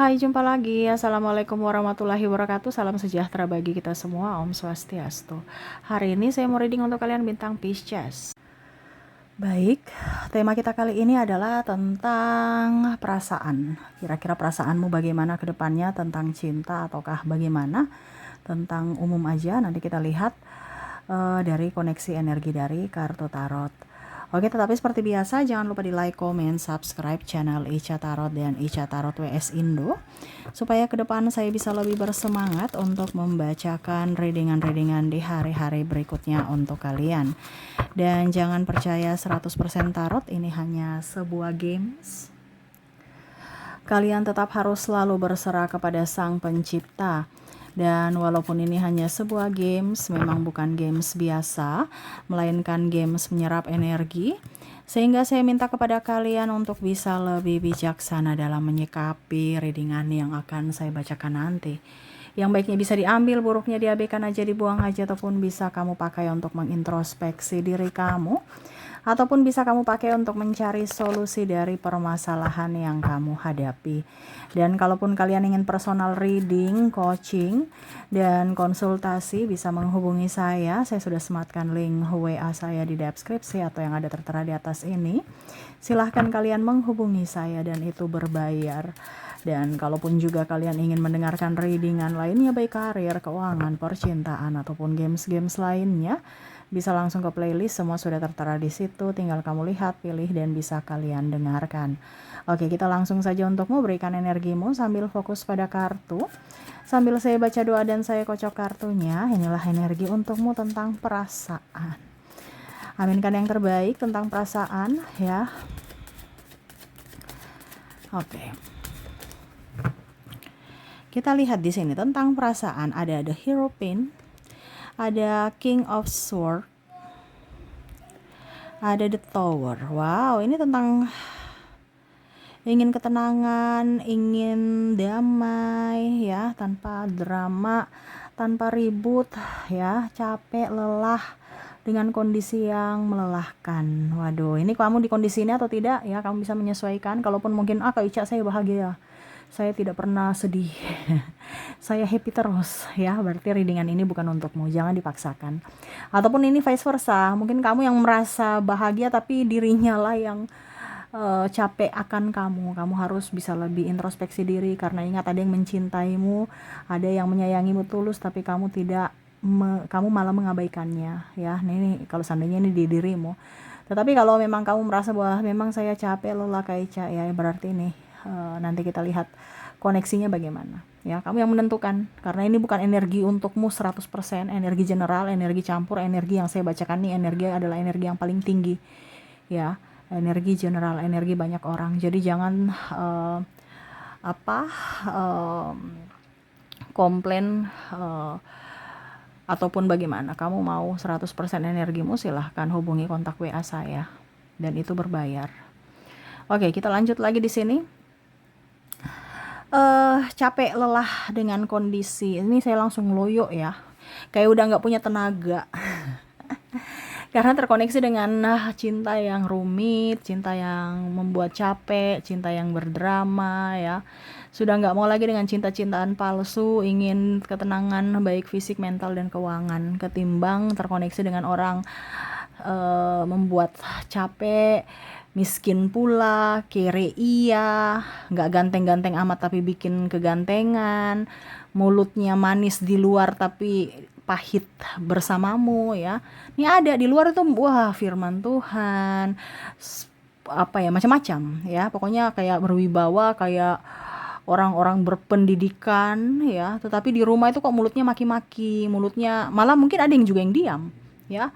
Hai, jumpa lagi. Assalamualaikum warahmatullahi wabarakatuh. Salam sejahtera bagi kita semua. Om Swastiastu. Hari ini saya mau reading untuk kalian bintang Pisces. Baik, tema kita kali ini adalah tentang perasaan. Kira-kira perasaanmu bagaimana ke depannya, tentang cinta ataukah bagaimana? Tentang umum aja, nanti kita lihat dari koneksi energi dari kartu tarot. Oke, tetapi seperti biasa jangan lupa di like, comment, subscribe channel Ica Tarot dan Ica Tarot WS Indo supaya ke depan saya bisa lebih bersemangat untuk membacakan readingan-readingan di hari-hari berikutnya untuk kalian. Dan jangan percaya 100% tarot, ini hanya sebuah games. Kalian tetap harus selalu berserah kepada Sang Pencipta. Dan walaupun ini hanya sebuah games, memang bukan games biasa, melainkan games menyerap energi. Sehingga saya minta kepada kalian untuk bisa lebih bijaksana dalam menyikapi readingan yang akan saya bacakan nanti. Yang baiknya bisa diambil, buruknya diabaikan aja, dibuang aja, ataupun bisa kamu pakai untuk mengintrospeksi diri kamu. Ataupun bisa kamu pakai untuk mencari solusi dari permasalahan yang kamu hadapi. Dan kalaupun kalian ingin personal reading, coaching, dan konsultasi, bisa menghubungi saya. Saya sudah sematkan link WA saya di deskripsi atau yang ada tertera di atas ini. Silahkan kalian menghubungi saya dan itu berbayar. Dan kalaupun juga kalian ingin mendengarkan readingan lainnya, baik karir, keuangan, percintaan, ataupun games-games lainnya, bisa langsung ke playlist, semua sudah tertera di situ, tinggal kamu lihat, pilih, dan bisa kalian dengarkan. Oke, kita langsung saja untuk memberikan energimu sambil fokus pada kartu. Sambil saya baca doa dan saya kocok kartunya, inilah energi untukmu tentang perasaan. Aminkan yang terbaik tentang perasaan, ya. Oke. Kita lihat di sini tentang perasaan, ada The Hierophant, ada King of Swords, ada The Tower. Wow, ini tentang ingin ketenangan, ingin damai, ya, tanpa drama, tanpa ribut, ya, capek, lelah dengan kondisi yang melelahkan. Waduh, ini kamu di kondisi ini atau tidak, ya, kamu bisa menyesuaikan. Kalaupun mungkin Kak Ica saya bahagia, saya tidak pernah sedih, saya happy terus, ya, berarti readingan ini bukan untukmu, jangan dipaksakan. Ataupun ini vice versa, mungkin kamu yang merasa bahagia tapi dirinya lah yang capek akan kamu harus bisa lebih introspeksi diri, karena ingat ada yang mencintaimu, ada yang menyayangimu tulus, tapi kamu tidak kamu malah mengabaikannya, ya. Ini kalau seandainya ini di dirimu. Tetapi kalau memang kamu merasa bahwa memang saya capek, lelah Kak Ica, ya, berarti ini nanti kita lihat koneksinya bagaimana, ya, kamu yang menentukan, karena ini bukan energi untukmu 100%, energi general, energi campur, energi yang saya bacakan nih, energi adalah energi yang paling tinggi, ya, energi general, energi banyak orang. Jadi jangan komplain ataupun bagaimana. Kamu mau 100% energimu, silahkan hubungi kontak WA saya dan itu berbayar. Oke, kita lanjut lagi di sini. Capek, lelah dengan kondisi ini, saya langsung loyo, ya, kayak udah nggak punya tenaga. Karena terkoneksi dengan cinta yang rumit, cinta yang membuat capek, cinta yang berdrama, ya. Sudah nggak mau lagi dengan cinta-cintaan palsu, ingin ketenangan baik fisik, mental, dan keuangan, ketimbang terkoneksi dengan orang membuat capek, miskin pula, kere iya, nggak ganteng-ganteng amat tapi bikin kegantengan, mulutnya manis di luar tapi pahit bersamamu, ya. Ini ada di luar itu, wah, firman Tuhan, apa ya, macam-macam, ya, pokoknya kayak berwibawa, kayak orang-orang berpendidikan, ya, tetapi di rumah itu kok mulutnya maki-maki, mulutnya malah mungkin ada yang juga yang diam, ya.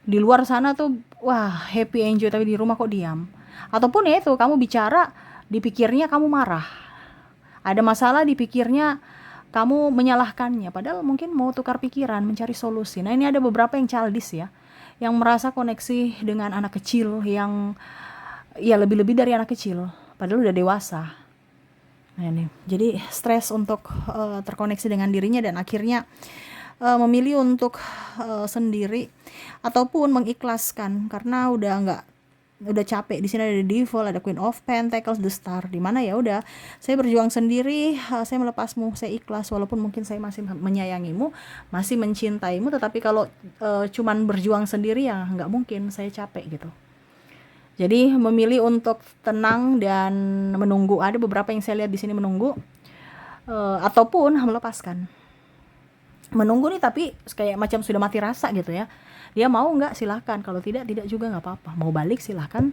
Di luar sana tuh wah, happy enjoy, tapi di rumah kok diam. Ataupun ya itu, kamu bicara dipikirnya kamu marah, ada masalah dipikirnya kamu menyalahkannya, padahal mungkin mau tukar pikiran, mencari solusi. Nah, ini ada beberapa yang childish, ya, yang merasa koneksi dengan anak kecil, yang ya lebih-lebih dari anak kecil padahal udah dewasa. Nah, ini jadi stres untuk terkoneksi dengan dirinya dan akhirnya memilih untuk sendiri ataupun mengikhlaskan karena udah nggak udah capek. Di sini ada the devil, ada queen of pentacles, the star. Di mana ya udah, saya berjuang sendiri, saya melepasmu, saya ikhlas walaupun mungkin saya masih menyayangimu, masih mencintaimu, tetapi kalau cuman berjuang sendiri ya nggak mungkin, saya capek gitu. Jadi memilih untuk tenang dan menunggu. Ada beberapa yang saya lihat di sini menunggu, ataupun melepaskan. Menunggu nih tapi kayak macam sudah mati rasa gitu ya. Dia mau nggak silahkan, kalau tidak juga nggak apa-apa. Mau balik silahkan,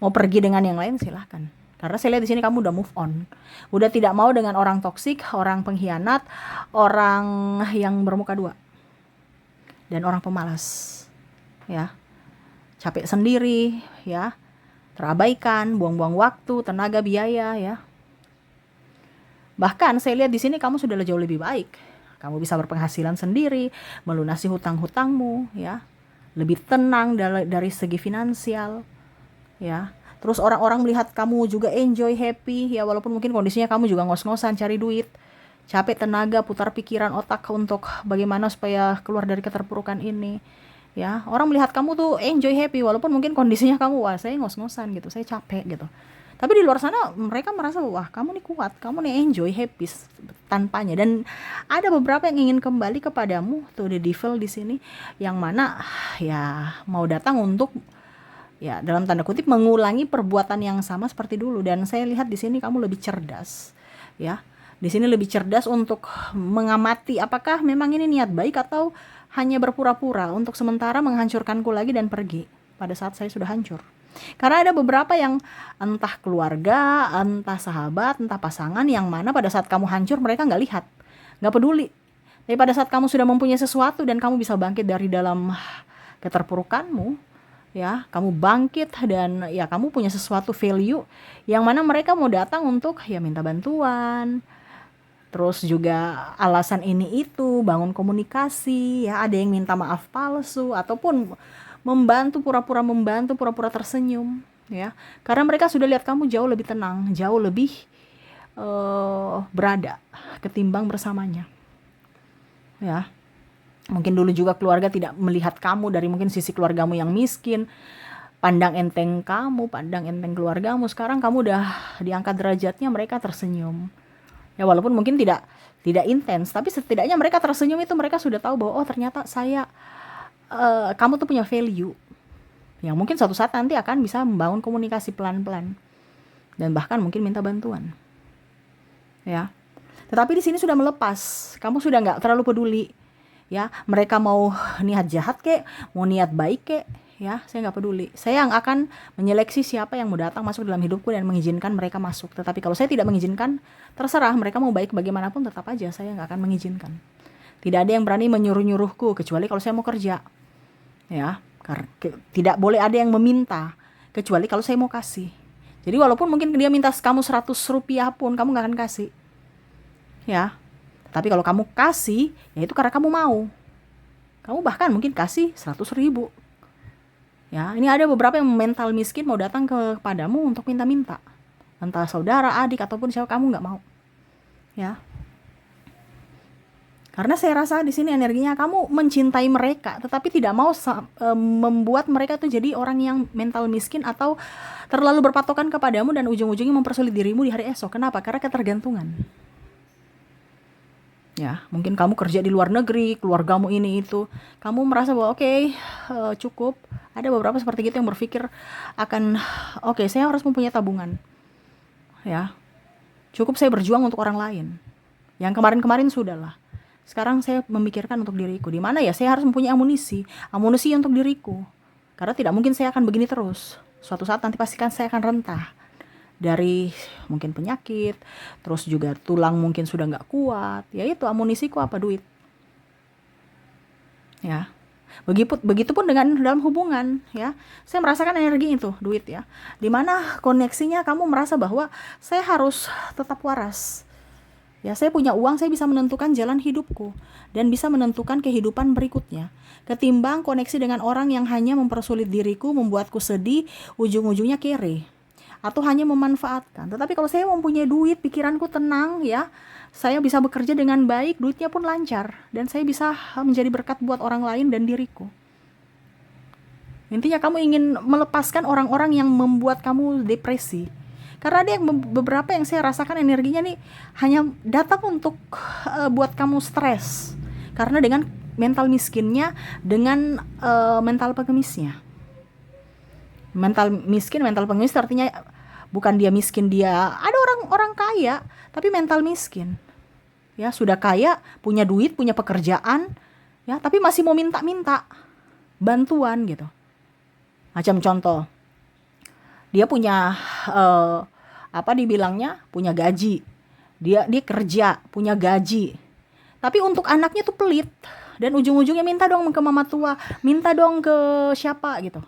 mau pergi dengan yang lain silahkan. Karena saya lihat di sini kamu udah move on, udah tidak mau dengan orang toksik, orang pengkhianat, orang yang bermuka dua, dan orang pemalas, ya, capek sendiri, ya, terabaikan, buang-buang waktu, tenaga, biaya, ya. Bahkan saya lihat di sini kamu sudah jauh lebih baik. Kamu bisa berpenghasilan sendiri, melunasi hutang-hutangmu, ya. Lebih tenang dari segi finansial, ya. Terus orang-orang melihat kamu juga enjoy, happy, ya, walaupun mungkin kondisinya kamu juga ngos-ngosan cari duit, capek tenaga, putar pikiran otak untuk bagaimana supaya keluar dari keterpurukan ini, ya. Orang melihat kamu tuh enjoy, happy, walaupun mungkin kondisinya kamu, wah saya ngos-ngosan gitu, saya capek gitu. Tapi di luar sana mereka merasa, wah kamu nih kuat, kamu nih enjoy, happy tanpanya. Dan ada beberapa yang ingin kembali kepadamu, tuh the devil di sini, yang mana ya mau datang untuk, ya, dalam tanda kutip mengulangi perbuatan yang sama seperti dulu. Dan saya lihat di sini kamu lebih cerdas, ya. Di sini lebih cerdas untuk mengamati apakah memang ini niat baik atau hanya berpura-pura untuk sementara menghancurkanku lagi dan pergi pada saat saya sudah hancur. Karena ada beberapa yang entah keluarga, entah sahabat, entah pasangan, yang mana pada saat kamu hancur mereka nggak lihat, nggak peduli. Tapi pada saat kamu sudah mempunyai sesuatu dan kamu bisa bangkit dari dalam keterpurukanmu, ya, kamu bangkit dan ya kamu punya sesuatu value yang mana mereka mau datang untuk ya minta bantuan, terus juga alasan ini itu, bangun komunikasi, ya, ada yang minta maaf palsu ataupun membantu, pura-pura membantu, pura-pura tersenyum, ya, karena mereka sudah lihat kamu jauh lebih tenang, jauh lebih berada ketimbang bersamanya, ya. Mungkin dulu juga keluarga tidak melihat kamu dari mungkin sisi keluargamu yang miskin, pandang enteng kamu, pandang enteng keluargamu. Sekarang kamu udah diangkat derajatnya, mereka tersenyum, ya, walaupun mungkin tidak intens, tapi setidaknya mereka tersenyum, itu mereka sudah tahu bahwa oh ternyata kamu tuh punya value yang mungkin suatu saat nanti akan bisa membangun komunikasi pelan-pelan dan bahkan mungkin minta bantuan, ya. Tetapi di sini sudah melepas, kamu sudah nggak terlalu peduli, ya, mereka mau niat jahat kek, mau niat baik kek, ya, saya nggak peduli. Saya yang akan menyeleksi siapa yang mau datang masuk dalam hidupku dan mengizinkan mereka masuk. Tetapi kalau saya tidak mengizinkan, terserah mereka mau baik bagaimanapun, tetap aja saya nggak akan mengizinkan. Tidak ada yang berani menyuruh-nyuruhku kecuali kalau saya mau kerja, ya. Tidak boleh ada yang meminta kecuali kalau saya mau kasih. Jadi walaupun mungkin dia minta kamu 100 rupiah pun kamu gak akan kasih, ya. Tapi kalau kamu kasih, ya itu karena kamu mau. Kamu bahkan mungkin kasih 100.000, ya. Ini ada beberapa yang mental miskin mau datang kepadamu untuk minta-minta, entah saudara, adik, ataupun siapa, kamu gak mau, ya. Karena saya rasa di sini energinya kamu mencintai mereka, tetapi tidak mau membuat mereka tuh jadi orang yang mental miskin atau terlalu berpatokan kepadamu dan ujung-ujungnya mempersulit dirimu di hari esok. Kenapa? Karena ketergantungan. Ya, mungkin kamu kerja di luar negeri, keluargamu ini itu, kamu merasa bahwa oke, cukup. Ada beberapa seperti gitu yang berpikir akan oke, saya harus mempunyai tabungan, ya. Cukup saya berjuang untuk orang lain. Yang kemarin-kemarin sudahlah. Sekarang saya memikirkan untuk diriku. Di mana ya saya harus mempunyai amunisi untuk diriku. Karena tidak mungkin saya akan begini terus. Suatu saat nanti pastikan saya akan rentah dari mungkin penyakit, terus juga tulang mungkin sudah nggak kuat. Ya itu amunisiku apa? Duit. Ya. Begitupun dengan dalam hubungan, ya. Saya merasakan energi itu, duit, ya. Dimana koneksinya kamu merasa bahwa saya harus tetap waras. Ya, saya punya uang, saya bisa menentukan jalan hidupku dan bisa menentukan kehidupan berikutnya. Ketimbang koneksi dengan orang yang hanya mempersulit diriku, membuatku sedih, ujung-ujungnya kere atau hanya memanfaatkan. Tetapi kalau saya mempunyai duit, pikiranku tenang, ya. Saya bisa bekerja dengan baik, duitnya pun lancar dan saya bisa menjadi berkat buat orang lain dan diriku. Intinya kamu ingin melepaskan orang-orang yang membuat kamu depresi. Karena ada yang beberapa yang saya rasakan energinya nih hanya datang untuk buat kamu stres. Karena dengan mental miskinnya, dengan mental pengemisnya. Mental miskin, mental pengemis artinya bukan dia miskin, dia ada orang kaya tapi mental miskin. Ya, sudah kaya, punya duit, punya pekerjaan, ya, tapi masih mau minta-minta bantuan gitu. Macam contoh, dia punya apa dibilangnya, punya gaji. Dia kerja, punya gaji. Tapi untuk anaknya tuh pelit dan ujung-ujungnya minta dong ke mama tua, minta dong ke siapa gitu.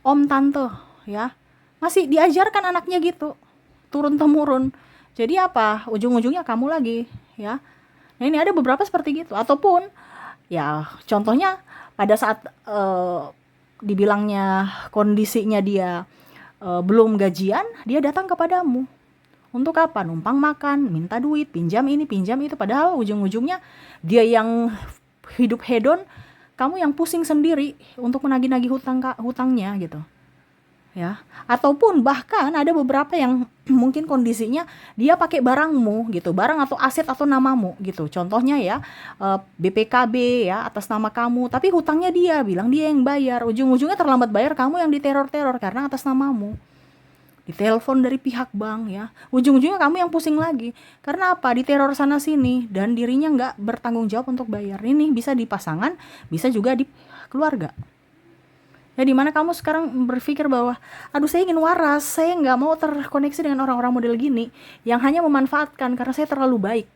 Om tante, ya. Masih diajarkan anaknya gitu. Turun temurun. Jadi apa? Ujung-ujungnya kamu lagi, ya. Nah, ini ada beberapa seperti gitu. Ataupun ya contohnya pada saat dibilangnya kondisinya dia belum gajian, dia datang kepadamu. Untuk apa? Numpang makan, minta duit, pinjam ini, pinjam itu. Padahal ujung-ujungnya dia yang hidup hedon, kamu yang pusing sendiri untuk menagih-nagih hutangnya gitu. Ya, ataupun bahkan ada beberapa yang mungkin kondisinya dia pakai barangmu gitu, barang atau aset atau namamu gitu. Contohnya ya BPKB ya atas nama kamu, tapi hutangnya dia bilang dia yang bayar. Ujung-ujungnya terlambat bayar, kamu yang diteror-teror karena atas namamu. Ditelepon dari pihak bank ya. Ujung-ujungnya kamu yang pusing lagi. Karena apa? Diteror sana sini dan dirinya nggak bertanggung jawab untuk bayar. Ini bisa di pasangan, bisa juga di keluarga. Ya, dimana kamu sekarang berpikir bahwa, aduh saya ingin waras, saya nggak mau terkoneksi dengan orang-orang model gini yang hanya memanfaatkan karena saya terlalu baik.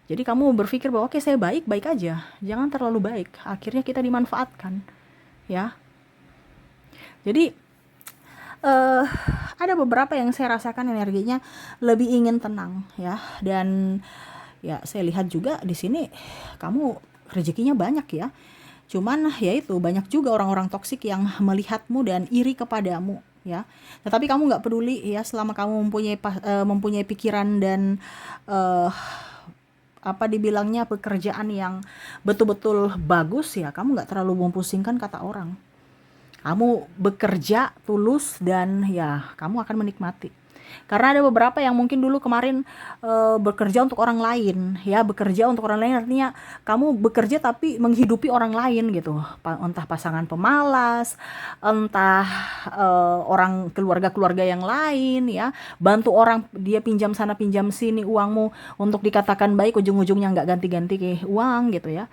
Jadi kamu berpikir bahwa oke, saya baik aja, jangan terlalu baik. Akhirnya kita dimanfaatkan, ya. Jadi ada beberapa yang saya rasakan energinya lebih ingin tenang, ya. Dan ya saya lihat juga di sini kamu rezekinya banyak ya. Cuman ya itu banyak juga orang-orang toksik yang melihatmu dan iri kepadamu, ya. Tetapi kamu nggak peduli ya, selama kamu mempunyai pikiran dan apa dibilangnya pekerjaan yang betul-betul bagus, ya kamu nggak terlalu memusingkan kata orang. Kamu bekerja tulus dan ya kamu akan menikmati. Karena ada beberapa yang mungkin dulu kemarin bekerja untuk orang lain, ya bekerja untuk orang lain artinya kamu bekerja tapi menghidupi orang lain gitu, entah pasangan pemalas, entah orang keluarga yang lain, ya bantu orang, dia pinjam sana pinjam sini uangmu untuk dikatakan baik, ujung-ujungnya nggak ganti-ganti ke uang gitu ya.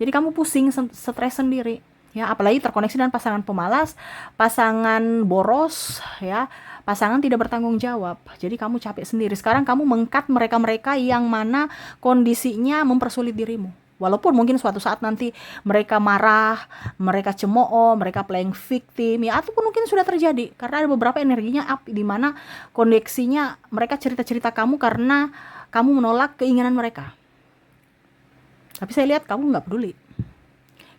Jadi kamu pusing, stres sendiri. Ya, apalagi terkoneksi dengan pasangan pemalas, pasangan boros, ya, pasangan tidak bertanggung jawab. Jadi kamu capek sendiri. Sekarang kamu mengkat mereka-mereka yang mana kondisinya mempersulit dirimu. Walaupun mungkin suatu saat nanti mereka marah, mereka cemooh, mereka playing victim, ya, ataupun mungkin sudah terjadi. Karena ada beberapa energinya up, di mana koneksinya mereka cerita-cerita kamu karena kamu menolak keinginan mereka. Tapi saya lihat kamu nggak peduli.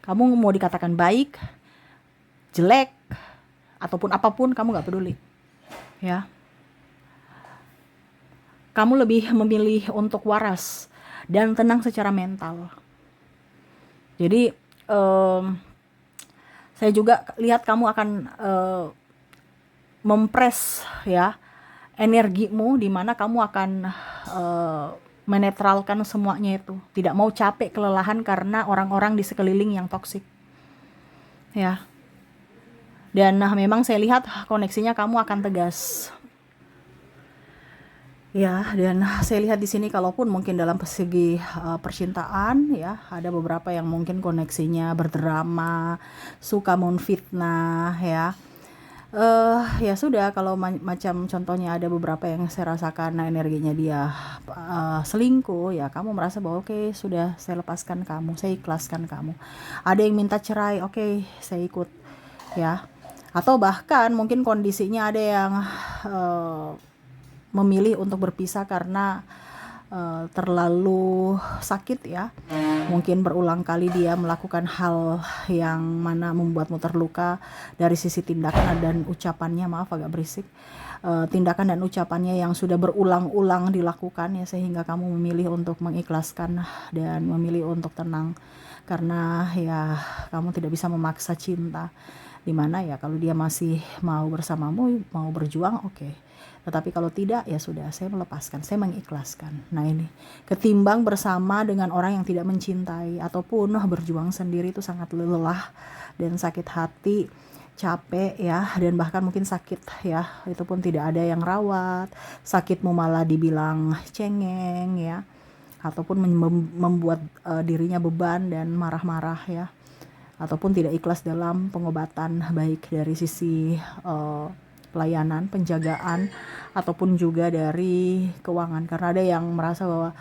Kamu mau dikatakan baik, jelek, ataupun apapun, kamu gak peduli. Ya. Kamu lebih memilih untuk waras dan tenang secara mental. Jadi, saya juga lihat kamu akan mempres ya energimu, di mana kamu akan menetralkan semuanya itu. Tidak mau capek, kelelahan karena orang-orang di sekeliling yang toksik. Ya. Dan memang saya lihat koneksinya kamu akan tegas. Ya, dan saya lihat di sini kalaupun mungkin dalam segi percintaan ya, ada beberapa yang mungkin koneksinya berdrama, suka memfitnah ya. Ya sudah, kalau macam contohnya ada beberapa yang saya rasakan energinya dia selingkuh, ya kamu merasa bahwa oke, sudah saya lepaskan kamu, saya ikhlaskan kamu. Ada yang minta cerai, oke, saya ikut ya. Atau bahkan mungkin kondisinya ada yang memilih untuk berpisah karena terlalu sakit ya. Mungkin berulang kali dia melakukan hal yang mana membuatmu terluka dari sisi tindakan dan ucapannya, maaf agak berisik, tindakan dan ucapannya yang sudah berulang-ulang dilakukan ya, sehingga kamu memilih untuk mengikhlaskan dan memilih untuk tenang karena ya kamu tidak bisa memaksa cinta. Dimana ya kalau dia masih mau bersamamu, mau berjuang, oke. Tetapi kalau tidak, ya sudah, saya melepaskan, saya mengikhlaskan. Nah ini, ketimbang bersama dengan orang yang tidak mencintai, ataupun berjuang sendiri itu sangat lelah dan sakit hati, capek ya, dan bahkan mungkin sakit ya, itu pun tidak ada yang rawat, sakitmu malah dibilang cengeng ya, ataupun membuat dirinya beban dan marah-marah ya, ataupun tidak ikhlas dalam pengobatan, baik dari sisi pelayanan, penjagaan, ataupun juga dari keuangan. Karena ada yang merasa bahwa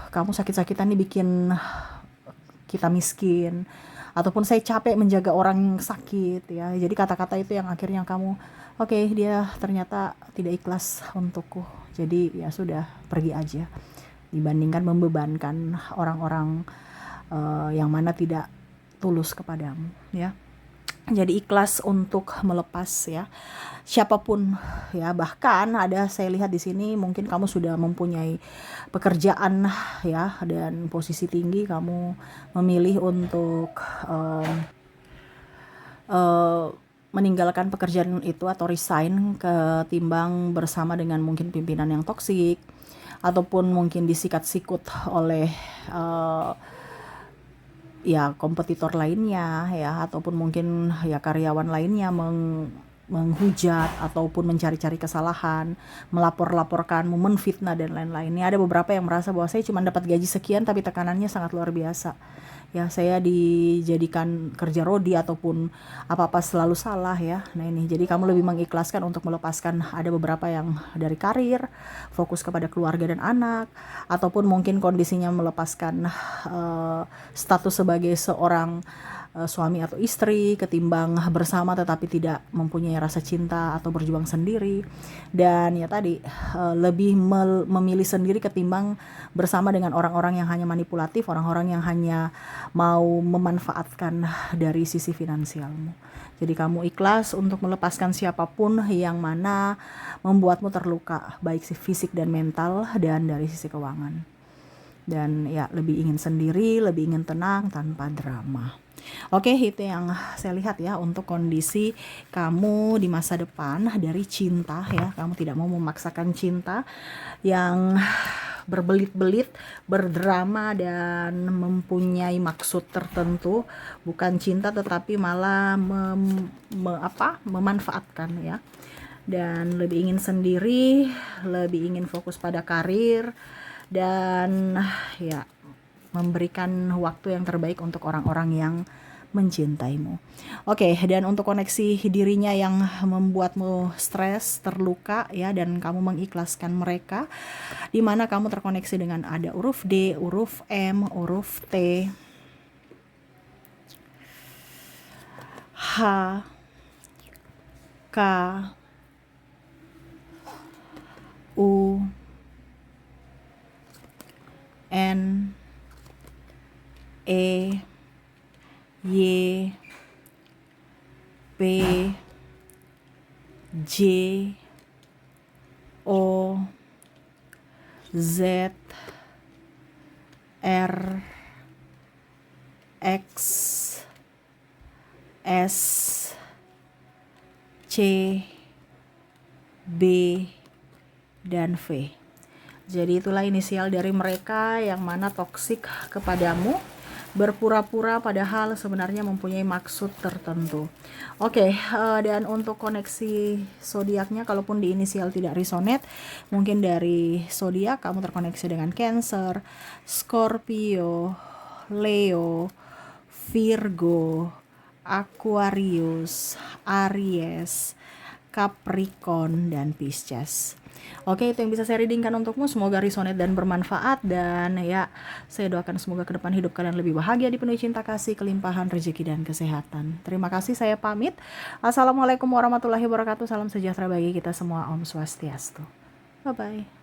kamu sakit-sakitan nih bikin kita miskin, ataupun saya capek menjaga orang sakit ya. Jadi kata-kata itu yang akhirnya kamu, oke, dia ternyata tidak ikhlas untukku, jadi ya sudah, pergi aja, dibandingkan membebankan orang-orang yang mana tidak tulus kepadamu ya. Jadi ikhlas untuk melepas ya, siapapun ya. Bahkan ada, saya lihat di sini mungkin kamu sudah mempunyai pekerjaan ya, dan posisi tinggi, kamu memilih untuk meninggalkan pekerjaan itu atau resign, ketimbang bersama dengan mungkin pimpinan yang toksik, ataupun mungkin disikat-sikut oleh ya kompetitor lainnya ya, ataupun mungkin ya karyawan lainnya menghujat ataupun mencari-cari kesalahan, melapor-laporkanmu, menfitnah dan lain-lain. Ini ada beberapa yang merasa bahwa saya cuma dapat gaji sekian tapi tekanannya sangat luar biasa. Ya, saya dijadikan kerja rodi ataupun apa-apa selalu salah ya. Nah ini, jadi kamu lebih mengikhlaskan untuk melepaskan, ada beberapa yang dari karir, fokus kepada keluarga dan anak, ataupun mungkin kondisinya melepaskan status sebagai seorang suami atau istri, ketimbang bersama tetapi tidak mempunyai rasa cinta atau berjuang sendiri. Dan ya tadi, lebih memilih sendiri ketimbang bersama dengan orang-orang yang hanya manipulatif, orang-orang yang hanya mau memanfaatkan dari sisi finansialmu. Jadi kamu ikhlas untuk melepaskan siapapun yang mana membuatmu terluka, baik fisik dan mental, dan dari sisi keuangan. Dan ya, lebih ingin sendiri, lebih ingin tenang tanpa drama. Oke, itu yang saya lihat ya untuk kondisi kamu di masa depan dari cinta ya. Kamu tidak mau memaksakan cinta yang berbelit-belit, berdrama, dan mempunyai maksud tertentu, bukan cinta tetapi malah memanfaatkan ya. Dan lebih ingin sendiri, lebih ingin fokus pada karir, dan ya memberikan waktu yang terbaik untuk orang-orang yang mencintaimu. Oke, dan untuk koneksi dirinya yang membuatmu stres, terluka ya, dan kamu mengikhlaskan mereka, di mana kamu terkoneksi dengan ada huruf D, huruf M, huruf T, H, K, U, N, E, Y, P, J, O, Z, R, X, S, C, B, dan V. Jadi itulah inisial dari mereka yang mana toksik kepadamu, berpura-pura padahal sebenarnya mempunyai maksud tertentu. Oke, dan untuk koneksi zodiaknya, kalaupun di inisial tidak resonate, mungkin dari zodiak kamu terkoneksi dengan Cancer, Scorpio, Leo, Virgo, Aquarius, Aries, Capricorn, dan Pisces. Oke, itu yang bisa saya readingkan untukmu. Semoga resonate dan bermanfaat. Dan ya, saya doakan semoga ke depan hidup kalian lebih bahagia, dipenuhi cinta kasih, kelimpahan rezeki dan kesehatan. Terima kasih, saya pamit. Assalamualaikum warahmatullahi wabarakatuh. Salam sejahtera bagi kita semua. Om Swastiastu. Bye-bye.